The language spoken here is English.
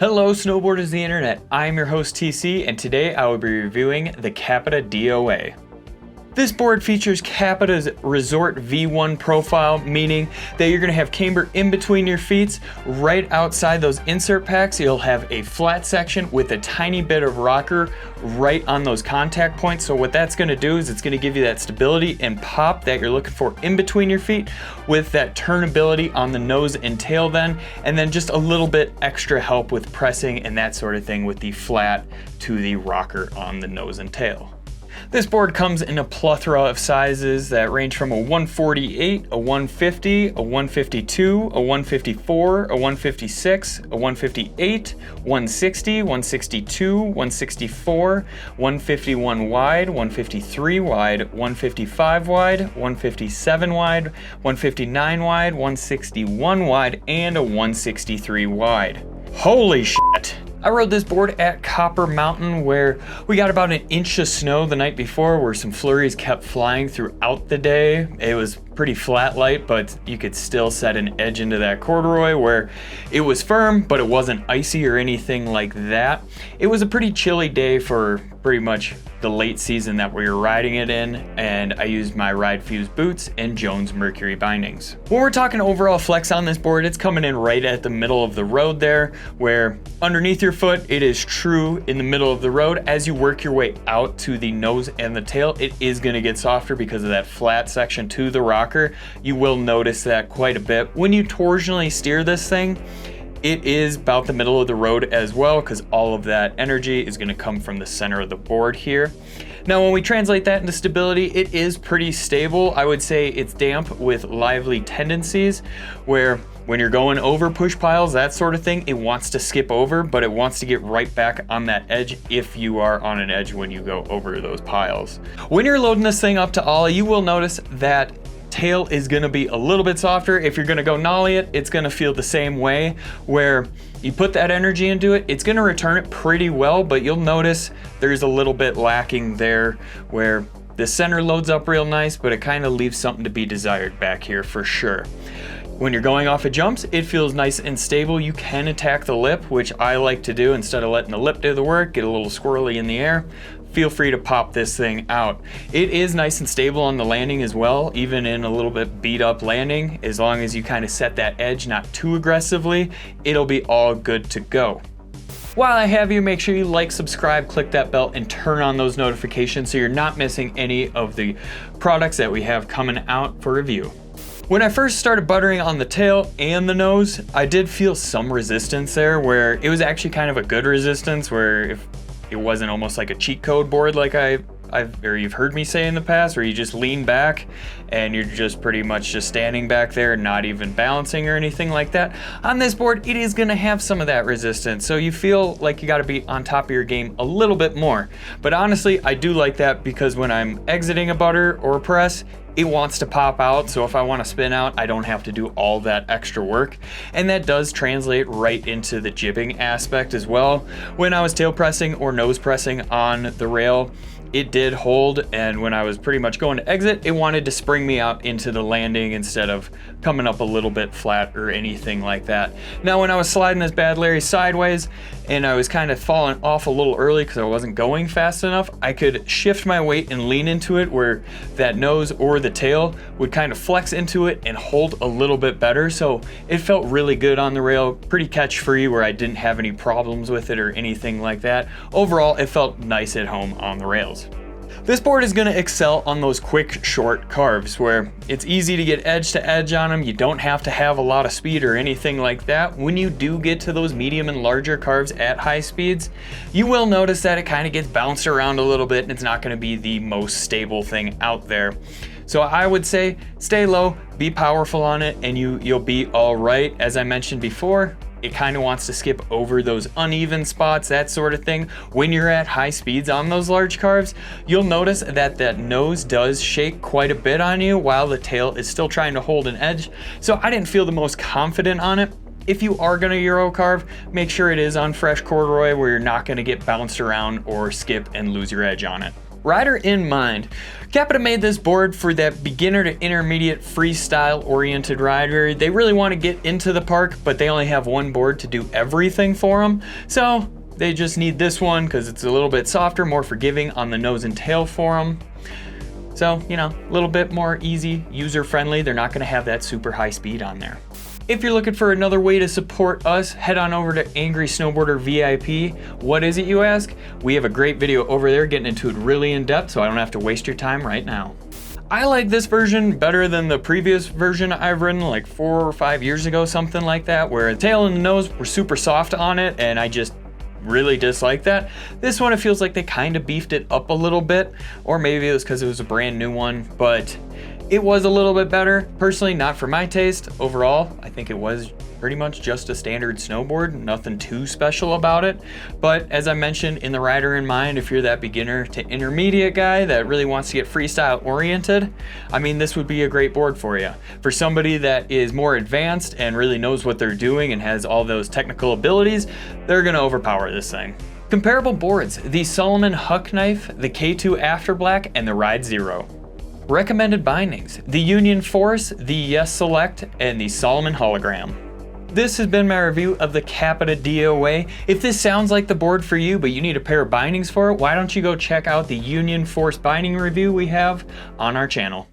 Hello snowboarders of the internet, I am your host TC and today I will be reviewing the Capita DOA. This board features Capita's Resort V1 profile, meaning that you're going to have camber in between your feet. Right outside those insert packs, you'll have a flat section with a tiny bit of rocker right on those contact points. So what that's going to do is it's going to give you that stability and pop that you're looking for in between your feet with that turnability on the nose and tail then, and then just a little bit extra help with pressing and that sort of thing with the flat to the rocker on the nose and tail. This board comes in a plethora of sizes that range from a 148, a 150, a 152, a 154, a 156, a 158, 160, 162, 164, 151 wide, 153 wide, 155 wide, 157 wide, 159 wide, 161 wide, and a 163 wide. Holy shit! I rode this board at Copper Mountain where we got about an inch of snow the night before where some flurries kept flying throughout the day. It was pretty flat light, but you could still set an edge into that corduroy where it was firm, but it wasn't icy or anything like that. It was a pretty chilly day for pretty much the late season that we were riding it in, and I used my Ride Fuse boots and Jones Mercury bindings. When we're talking overall flex on this board, it's coming in right at the middle of the road there, where underneath your foot, it is true in the middle of the road. As you work your way out to the nose and the tail, it is gonna get softer because of that flat section to the rocker. You will notice that quite a bit. When you torsionally steer this thing, it is about the middle of the road as well because all of that energy is going to come from the center of the board here. Now when we translate that into stability, it is pretty stable. I would say it's damp with lively tendencies where when you're going over push piles, that sort of thing, it wants to skip over, but it wants to get right back on that edge if you are on an edge when you go over those piles. When you're loading this thing up to ollie, you will notice that tail is going to be a little bit softer. If you're going to go nollie it, it's going to feel the same way where you put that energy into it, it's going to return it pretty well, but you'll notice there's a little bit lacking there where the center loads up real nice, but it kind of leaves something to be desired back here for sure. When you're going off of jumps, it feels nice and stable. You can attack the lip, which I like to do instead of letting the lip do the work, get a little squirrely in the air. Feel free to pop this thing out. It is nice and stable on the landing as well, even in a little bit beat up landing. As long as you kind of set that edge not too aggressively, it'll be all good to go. While I have you, make sure you like, subscribe, click that bell, and turn on those notifications so you're not missing any of the products that we have coming out for review. When I first started buttering on the tail and the nose, I did feel some resistance there where it was actually kind of a good resistance where if it wasn't almost like a cheat code board like you've heard me say in the past, where you just lean back and you're just pretty much just standing back there, not even balancing or anything like that. On this board, it is gonna have some of that resistance, so you feel like you gotta be on top of your game a little bit more. But honestly, I do like that because when I'm exiting a butter or a press, it wants to pop out, so if I want to spin out, I don't have to do all that extra work. And that does translate right into the jibbing aspect as well. When I was tail pressing or nose pressing on the rail, it did hold, and when I was pretty much going to exit, it wanted to spring me out into the landing instead of coming up a little bit flat or anything like that. Now when I was sliding this Bad Larry sideways and I was kind of falling off a little early because I wasn't going fast enough, I could shift my weight and lean into it where that nose or the tail would kind of flex into it and hold a little bit better. So it felt really good on the rail, pretty catch free where I didn't have any problems with it or anything like that. Overall, it felt nice at home on the rails. This board is going to excel on those quick, short carves where it's easy to get edge to edge on them. You don't have to have a lot of speed or anything like that. When you do get to those medium and larger carves at high speeds, you will notice that it kind of gets bounced around a little bit and it's not going to be the most stable thing out there. So I would say stay low, be powerful on it, and you'll be all right. As I mentioned before, it kind of wants to skip over those uneven spots, that sort of thing. When you're at high speeds on those large carves, you'll notice that that nose does shake quite a bit on you while the tail is still trying to hold an edge. So I didn't feel the most confident on it. If you are gonna Euro carve, make sure it is on fresh corduroy where you're not gonna get bounced around or skip and lose your edge on it. Rider in mind. Capita made this board for that beginner to intermediate freestyle oriented rider. They really want to get into the park, but they only have one board to do everything for them. So they just need this one because it's a little bit softer, more forgiving on the nose and tail for them. So, you know, a little bit more easy, user friendly. They're not going to have that super high speed on there. If you're looking for another way to support us, head on over to Angry Snowboarder VIP. What is it, you ask? We have a great video over there getting into it really in depth, so I don't have to waste your time right now. I like this version better than the previous version I've ridden like 4 or 5 years ago, something like that, where the tail and the nose were super soft on it, and I just really dislike that. This one, it feels like they kind of beefed it up a little bit, or maybe it was because it was a brand new one, but it was a little bit better. Personally, not for my taste. Overall, I think it was pretty much just a standard snowboard, nothing too special about it. But as I mentioned, in the rider in mind, if you're that beginner to intermediate guy that really wants to get freestyle oriented, I mean, this would be a great board for you. For somebody that is more advanced and really knows what they're doing and has all those technical abilities, they're gonna overpower this thing. Comparable boards, the Salomon Huck knife, the K2 Afterblack, and the Ride Zero. Recommended bindings, the Union Force, the Yes Select, and the Salomon Hologram. This has been my review of the Capita DOA. If this sounds like the board for you, but you need a pair of bindings for it, why don't you go check out the Union Force binding review we have on our channel.